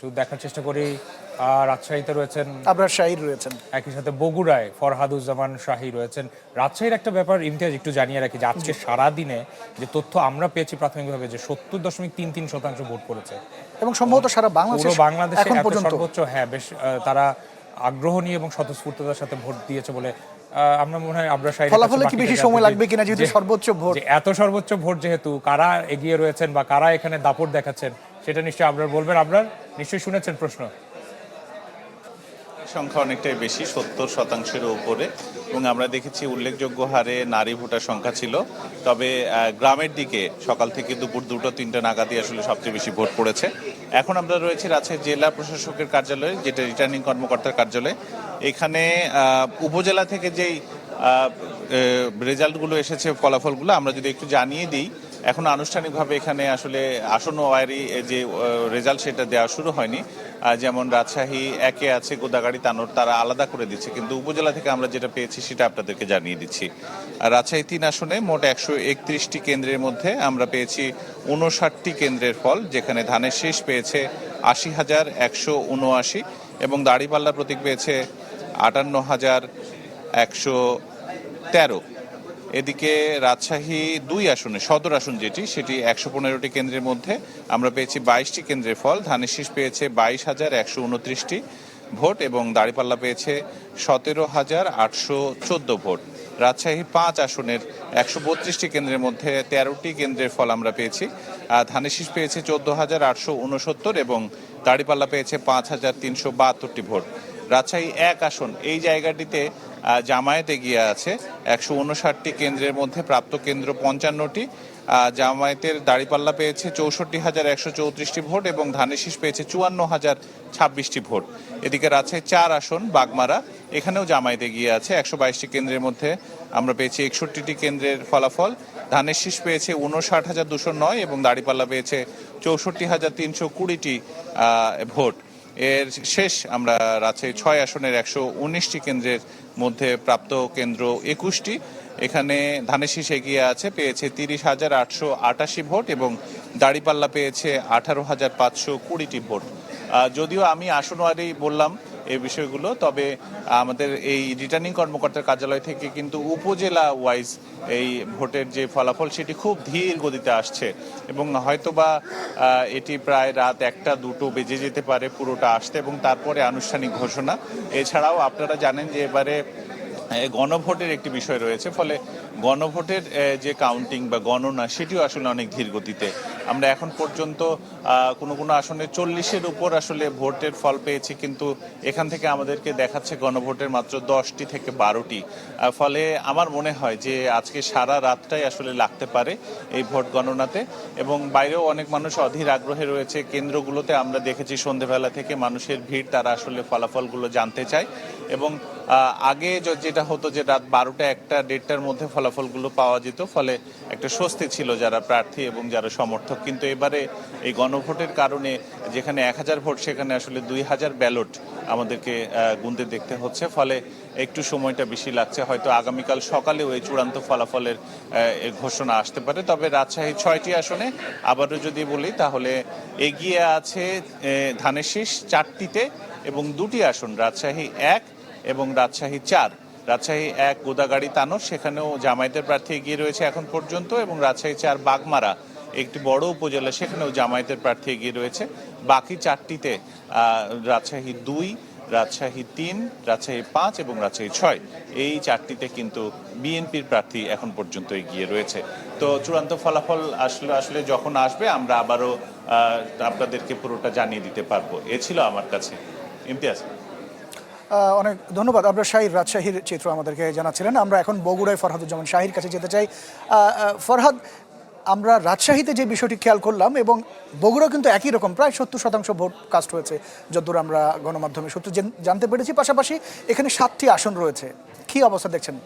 একটু দেখার চেষ্টা করি। রাজশাহীতে রয়েছেন আবরার শাহির রয়েছেন, একই সাথে বগুড়ায় ফরহাদুজ্জামান শাহী রয়েছেন। রাজশাহীর একটা ব্যাপার ইমতিয়াজ একটু জানিয়ে রাখি যে আজকে সারাদিনে যে তথ্য আমরা পেয়েছি প্রাথমিকভাবে যে 70.33% ভোট পড়েছে এবং সম্ভবত সারা বাংলাদেশে পুরো বাংলাদেশে এখন এত পর্যন্ত সর্বোচ্চ। হ্যাঁ, বেশ তারা আগ্রহ নিয়ে এবং স্বতঃস্ফূর্ততার সাথে ভোট দিয়েছে বলে আমরা মনে হয় আবরার শাহীর ফলাফলে কি বেশি সময় লাগবে কিনা, যেহেতু সর্বোচ্চ ভোট, এত সর্বোচ্চ ভোট যেহেতু কারা এগিয়ে রয়েছেন বা কারা এখানে দাপট দেখাচ্ছেন সেটা নিশ্চয়ই আবরার বলবেন। আবরার নিশ্চয়ই শুনেছেন প্রশ্ন। সংখ্যা অনেকটাই বেশি, 70%-এর উপরে, এবং আমরা দেখেছি উল্লেখযোগ্য হারে নারী ভোটার সংখ্যা ছিল। তবে গ্রামের দিকে সকাল থেকে দুপুর 2-3 নাগাদই আসলে সবচেয়ে বেশি ভোট পড়েছে। এখন আমরা রয়েছি রাজশাহী জেলা প্রশাসকের কার্যালয়ে, যেটা রিটার্নিং কর্মকর্তার কার্যালয়। এখানে উপজেলা থেকে যেই রেজাল্টগুলো এসেছে, ফলাফলগুলো আমরা যদি একটু জানিয়ে দিই। এখন আনুষ্ঠানিকভাবে এখানে আসলে আসন্ন ওয়ারি যে রেজাল্ট সেটা দেওয়া শুরু হয়নি। যেমন রাজশাহী একে আছে গোদাগাড়ি তানোর, তারা আলাদা করে দিচ্ছে, কিন্তু উপজেলা থেকে আমরা যেটা পেয়েছি সেটা আপনাদেরকে জানিয়ে দিচ্ছি। আর রাজশাহী 3 আসনে মোট 131টি কেন্দ্রের মধ্যে আমরা পেয়েছি 59টি কেন্দ্রের ফল, যেখানে ধানের শীষ পেয়েছে 80,179 এবং দাড়িপাল্লা প্রতীক পেয়েছে 58,113। এদিকে রাজশাহী 2 আসনে সদর আসন যেটি, সেটি 115টি কেন্দ্রের মধ্যে আমরা পেয়েছি 22টি কেন্দ্রের ফল। ধানের শীষ পেয়েছে 22,129টি ভোট এবং দাঁড়িপাল্লা পেয়েছে 17,814 ভোট। রাজশাহী 5 আসনের 132টি কেন্দ্রের মধ্যে 13টি কেন্দ্রের ফল আমরা পেয়েছি। ধানের শীষ পেয়েছে 14,869 এবং দাঁড়িপাল্লা পেয়েছে 5,372টি ভোট। রাজশাহী 1 আসন, এই জায়গাটিতে জামায়াত এগিয়ে আছে। 159টি কেন্দ্রের মধ্যে প্রাপ্ত কেন্দ্র 55টি। জামায়াতের দাঁড়িপাল্লা পেয়েছে 64,134টি ভোট এবং ধানের শীষ পেয়েছে 54,026টি ভোট। এদিকে রাজশাহী 4 আসন বাগমারা, এখানেও জামায়াত এগিয়ে আছে। 122টি কেন্দ্রের মধ্যে আমরা পেয়েছি 61টি কেন্দ্রের ফলাফল। ধানের শীষ পেয়েছে 59,209 এবং দাঁড়িপাল্লা পেয়েছে 64,320টি ভোট। এর শেষ আমরা রাজশাহী 6 আসনের 119টি কেন্দ্রের মধ্যে প্রাপ্ত কেন্দ্র 21টি। এখানে ধানের শীষ এগিয়ে আছে, পেয়েছে 30,888 ভোট এবং দাঁড়িপাল্লা পেয়েছে 18,520টি ভোট। যদিও আমি আসনওয়ারি বললাম এই বিষয়গুলো, তবে আমাদের এই রিটার্নিং কর্মকর্তার কার্যালয় থেকে কিন্তু উপজেলা ওয়াইজ এই ভোটের যে ফলাফল সেটি খুব ধীর গতিতে আসছে এবং হয়তোবা এটি প্রায় রাত 1-2 বেজে যেতে পারে পুরোটা আসতে এবং তারপরে আনুষ্ঠানিক ঘোষণা। এছাড়াও আপনারা জানেন যে এবারে গণভোটের একটি বিষয় রয়েছে, ফলে গণভোটের যে কাউন্টিং বা গণনা সেটিও আসলে অনেক ধীর গতিতে। আমরা এখন পর্যন্ত কোনো আসনে 40-এর উপর আসলে ভোটের ফল পেয়েছি, কিন্তু এখান থেকে আমাদেরকে দেখাচ্ছে গণভোটের মাত্র 10টি থেকে 12টি। ফলে আমার মনে হয় যে আজকে সারা রাতটাই আসলে লাগতে পারে এই ভোট গণনাতে এবং বাইরেও অনেক মানুষ অধীর আগ্রহে রয়েছে। কেন্দ্রগুলোতে আমরা দেখেছি সন্ধ্যেবেলা থেকে মানুষের ভিড়, তারা আসলে ফলাফলগুলো জানতে চায় এবং আগে যেটা হতো যে রাত 12টা-1টা-1:30টার মধ্যে ফলাফলগুলো পাওয়া যেত, ফলে একটা স্বস্তি ছিল যারা প্রার্থী এবং যারা সমর্থক। কিন্তু এবারে এই গণভোটের কারণে যেখানে 1000 ভোট সেখানে আসলে 2000 ব্যালট আমাদেরকে গুনতে দেখতে হচ্ছে, ফলে একটু সময়টা বেশি লাগছে। হয়তো আগামীকাল সকালেও এই চূড়ান্ত ফলাফলের ঘোষণা আসতে পারে। তবে রাজশাহী 6টি আসনে আবারও যদি বলি তাহলে এগিয়ে আছে ধানের শীষ 4টিতে এবং 2টি আসন রাজশাহী 1 এবং রাজশাহী 4। রাজশাহী 1 গোদাগাড়ি তানোর, সেখানেও জামায়াতের প্রার্থী এগিয়ে রয়েছে এখন পর্যন্ত এবং রাজশাহী 4 বাগমারা একটি বড় উপজেলা, সেখানেও জামায়াতের প্রার্থী এগিয়ে রয়েছে। বাকি 4টিতে রাজশাহী 2, রাজশাহী 3, রাজশাহী 5 এবং রাজশাহী 6, এই 4টিতে কিন্তু বিএনপির প্রার্থী এখন পর্যন্ত এগিয়ে রয়েছে। তো চূড়ান্ত ফলাফল আসলে যখন আসবে আমরা আবারও আপনাদেরকে পুরোটা জানিয়ে দিতে পারবো। এ ছিল আমার কাছে। ইমতিয়াজ, অনেক ধন্যবাদ। আবরার শাহীর রাজশাহীর চিত্র আমাদেরকে জানাচ্ছিলেন। আমরা এখন বগুড়ায় ফরহাদুজ্জামান শাহীর কাছে যেতে চাই। ফরহাদ, আমরা রাজশাহীতে যে বিষয়টি খেয়াল করলাম এবং বগুড়া কিন্তু একই রকম, প্রায় 70% ভোট কাস্ট হয়েছে যতদূর আমরা গণমাধ্যমে সূত্র জানতে পেরেছি। পাশাপাশি এখানে 7টি আসন রয়েছে। কি অবস্থা দেখছেন?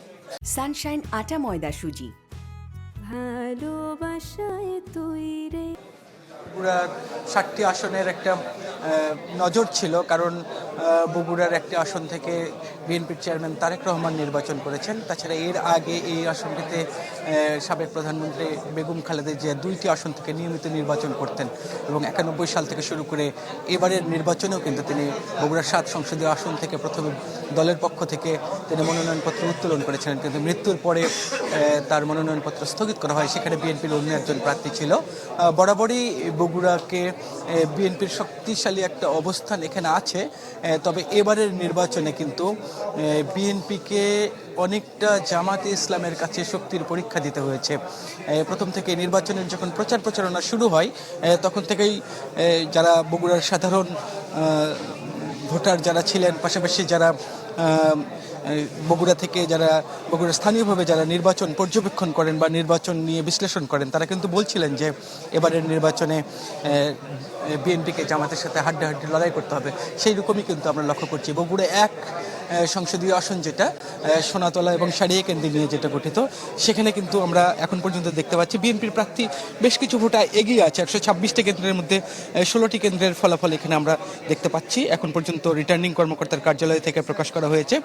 সানশাইন আটা ময়দা সুজি, ভালোবাসায় তৈরি। বগুড়ার 7টি আসনের একটা নজর ছিল, কারণ বগুড়ার একটি আসন থেকে বিএনপির চেয়ারম্যান তারেক রহমান নির্বাচন করেছেন। তাছাড়া এর আগে এই আসনটিতে সাবেক প্রধানমন্ত্রী বেগম খালেদা জিয়া 2টি আসন থেকে নিয়মিত নির্বাচন করতেন এবং 91 সাল থেকে শুরু করে এবারের নির্বাচনেও কিন্তু তিনি বগুড়ার 7 সংসদীয় আসন থেকে প্রথমে দলের পক্ষ থেকে তিনি মনোনয়নপত্র উত্তোলন করেছিলেন, কিন্তু মৃত্যুর পরে তার মনোনয়নপত্র স্থগিত করা হয়। সেখানে বিএনপির অন্য একজন প্রার্থী ছিল। বরাবরই বগুড়াকে বিএনপির শক্তিশালী একটা অবস্থান এখানে আছে, তবে এবারের নির্বাচনে কিন্তু বিএনপিকে অনেকটা জামাতে ইসলামের কাছে শক্তির পরীক্ষা দিতে হয়েছে। প্রথম থেকে নির্বাচনের যখন প্রচারণা শুরু হয় তখন থেকেই যারা বগুড়ার সাধারণ ভোটার যারা ছিলেন, পাশাপাশি যারা বগুড়া থেকে যারা বগুড়া স্থানীয়ভাবে যারা নির্বাচন পর্যবেক্ষণ করেন বা নির্বাচন নিয়ে বিশ্লেষণ করেন, তারা কিন্তু বলছিলেন যে এবারের নির্বাচনে বিএনপিকে জামাতের সাথে হাড্ডাহাড্ডি লড়াই করতে হবে। সেই রকমই কিন্তু আমরা লক্ষ্য করছি। বগুড়া 1 সংসদীয় আসন যেটা সোনাতলা এবং সারিয়াকান্দি নিয়ে যেটা গঠিত, সেখানে কিন্তু আমরা এখন পর্যন্ত দেখতে পাচ্ছি বিএনপির প্রার্থী বেশ কিছু ভোটে এগিয়ে আছে। 126টি কেন্দ্রের মধ্যে 16টি কেন্দ্রের ফলাফল এখানে আমরা দেখতে পাচ্ছি। এখন পর্যন্ত রিটার্নিং কর্মকর্তার কার্যালয় থেকে প্রকাশ করা হয়েছে।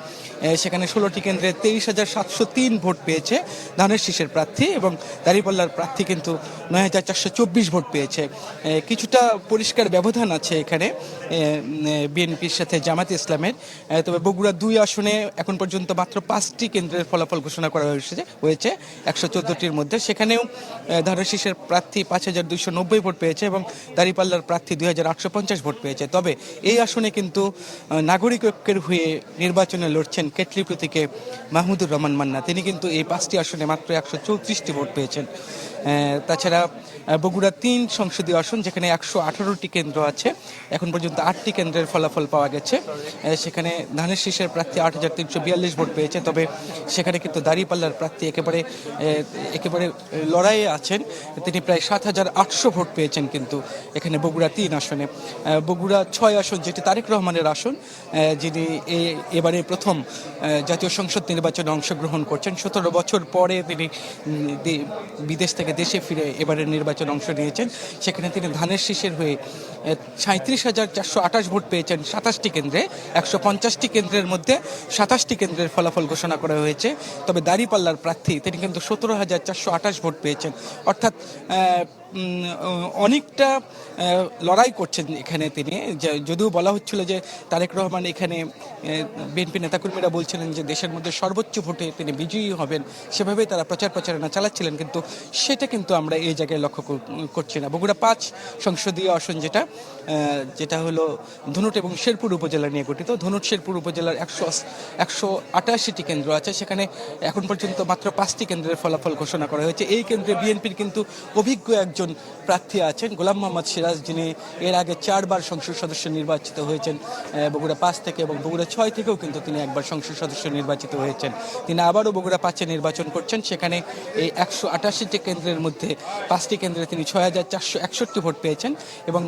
সেখানে 16টি কেন্দ্রে 23,703 ভোট পেয়েছে ধানের শীষের প্রার্থী এবং দাঁড়িপাল্লার প্রার্থী কিন্তু 9,424 ভোট পেয়েছে। কিছুটা পরিষ্কার ব্যবধান আছে এখানে বিএনপির সাথে জামাতে ইসলামের। তবে বগুড়া 2 আসনে এখন পর্যন্ত মাত্র 5টি কেন্দ্রের ফলাফল ঘোষণা করা হয়েছে 114টির মধ্যে। সেখানেও ধানের শীষের প্রার্থী 5,290 ভোট পেয়েছে এবং দাঁড়িপাল্লার প্রার্থী 2,850 ভোট পেয়েছে। তবে এই আসনে কিন্তু নাগরিক ঐক্যের হয়ে নির্বাচনে লড়ছেন কেটলি প্রতীকে মাহমুদুর রহমান মান্না। তিনি কিন্তু এই 5টি আসনে মাত্র 134টি ভোট পেয়েছেন। তাছাড়া বগুড়া 3 সংসদীয় আসন, যেখানে 118টি কেন্দ্র আছে, এখন পর্যন্ত 8টি কেন্দ্রের ফলাফল পাওয়া গেছে। সেখানে ধানের শীষের প্রার্থী 8,342 ভোট পেয়েছে। তবে সেখানে কিন্তু দাঁড়িপাল্লার প্রার্থী একেবারে লড়াইয়ে আছেন। তিনি প্রায় 7,800 ভোট পেয়েছেন কিন্তু এখানে বগুড়া 3 আসনে। বগুড়া 6 আসন, যেটি তারেক রহমানের আসন, যিনি এবারে প্রথম জাতীয় সংসদ নির্বাচনে অংশগ্রহণ করছেন। 17 বছর পরে তিনি বিদেশ থেকে দেশে ফিরে এবারের নির্বাচনে অংশ নিয়েছেন। সেখানে তিনি ধানের শীষের হয়ে 37,428 ভোট পেয়েছেন 27টি কেন্দ্রে। 150টি কেন্দ্রের মধ্যে 27টি কেন্দ্রের ফলাফল ঘোষণা করা হয়েছে। তবে দাঁড়িপাল্লার প্রার্থী তিনি কিন্তু 17,428 ভোট পেয়েছেন। অর্থাৎ অনেকটা লড়াই করছেন এখানে তিনি। যদিও বলা হচ্ছিল যে তারেক রহমান এখানে, বিএনপি নেতাকর্মীরা বলছিলেন যে দেশের মধ্যে সর্বোচ্চ ভোটে তিনি বিজয়ী হবেন, সেভাবেই তারা প্রচারণা চালাচ্ছিলেন, কিন্তু সেটা কিন্তু আমরা এই জায়গায় লক্ষ্য করছি না। বগুড়া 5 সংসদীয় আসন যেটা হলো ধুনট এবং শেরপুর উপজেলা নিয়ে গঠিত। ধুনট শেরপুর উপজেলার 188টি কেন্দ্র আছে, সেখানে এখন পর্যন্ত মাত্র 5টি কেন্দ্রের ফলাফল ঘোষণা করা হয়েছে। এই কেন্দ্রে বিএনপির কিন্তু অভিজ্ঞ একজন প্রার্থী আছেন, গোলাম মোহাম্মদ সিরাজ, যিনি এর আগে 4 বার সংসদ সদস্য নির্বাচিত হয়েছেন বগুড়া 5 থেকে, এবং বগুড়া 6 থেকেও কিন্তু তিনি একবার সংসদ সদস্য নির্বাচিত হয়েছেন। তিনি আবারও বগুড়া 5-এ নির্বাচন করছেন। সেখানে এই 188টি কেন্দ্রের মধ্যে 5টি কেন্দ্রে তিনি 6,461 ভোট পেয়েছেন এবং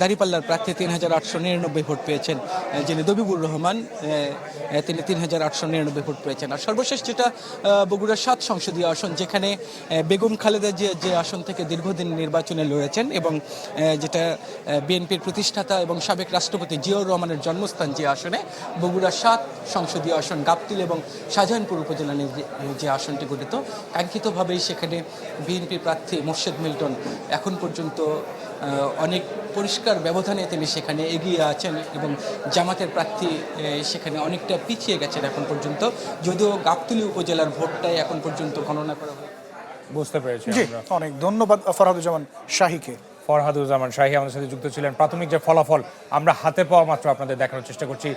দাঁড়িপাল্লার প্রার্থী 3,899 ভোট পেয়েছেন, যিনি দবিবুর রহমান, তিনি 3,899 ভোট পেয়েছেন। আর সর্বশেষ যেটা বগুড়া 7 সংসদীয় আসন, যেখানে বেগম খালেদা জিয়া যে আসন থেকে দীর্ঘদিন নির্বাচনে লড়েছেন এবং যেটা বিএনপির প্রতিষ্ঠাতা এবং সাবেক রাষ্ট্রপতি জিয়াউর রহমানের জন্মস্থান, যে আসনে বগুড়া 7 সংসদীয় আসন গাবতিল এবং শাহজাহানপুর উপজেলা নিয়ে যে আসনটি গঠিত, কাঙ্ক্ষিতভাবেই সেখানে বিএনপি প্রার্থী মোর্শেদ মিল্টন এখন পর্যন্ত অনেক পরিষ্কার ব্যবধানে তিনি সেখানে এগিয়ে আছেন এবং জামাতের প্রার্থী সেখানে অনেকটা পিছিয়ে গেছেন এখন পর্যন্ত, যদিও গাবতলী উপজেলার ভোটটাই এখন পর্যন্ত গণনা করা হয়। বুঝতে পেরেছি জি, আমরা। অনেক ধন্যবাদ ফরহাদুজ্জামান শাহীকে। ফরহাদুজ্জামান শাহী আমাদের সাথে যুক্ত ছিলেন। প্রাথমিক যে ফলাফল আমরা হাতে পাওয়া মাত্র আপনাদের দেখানোর চেষ্টা করছি।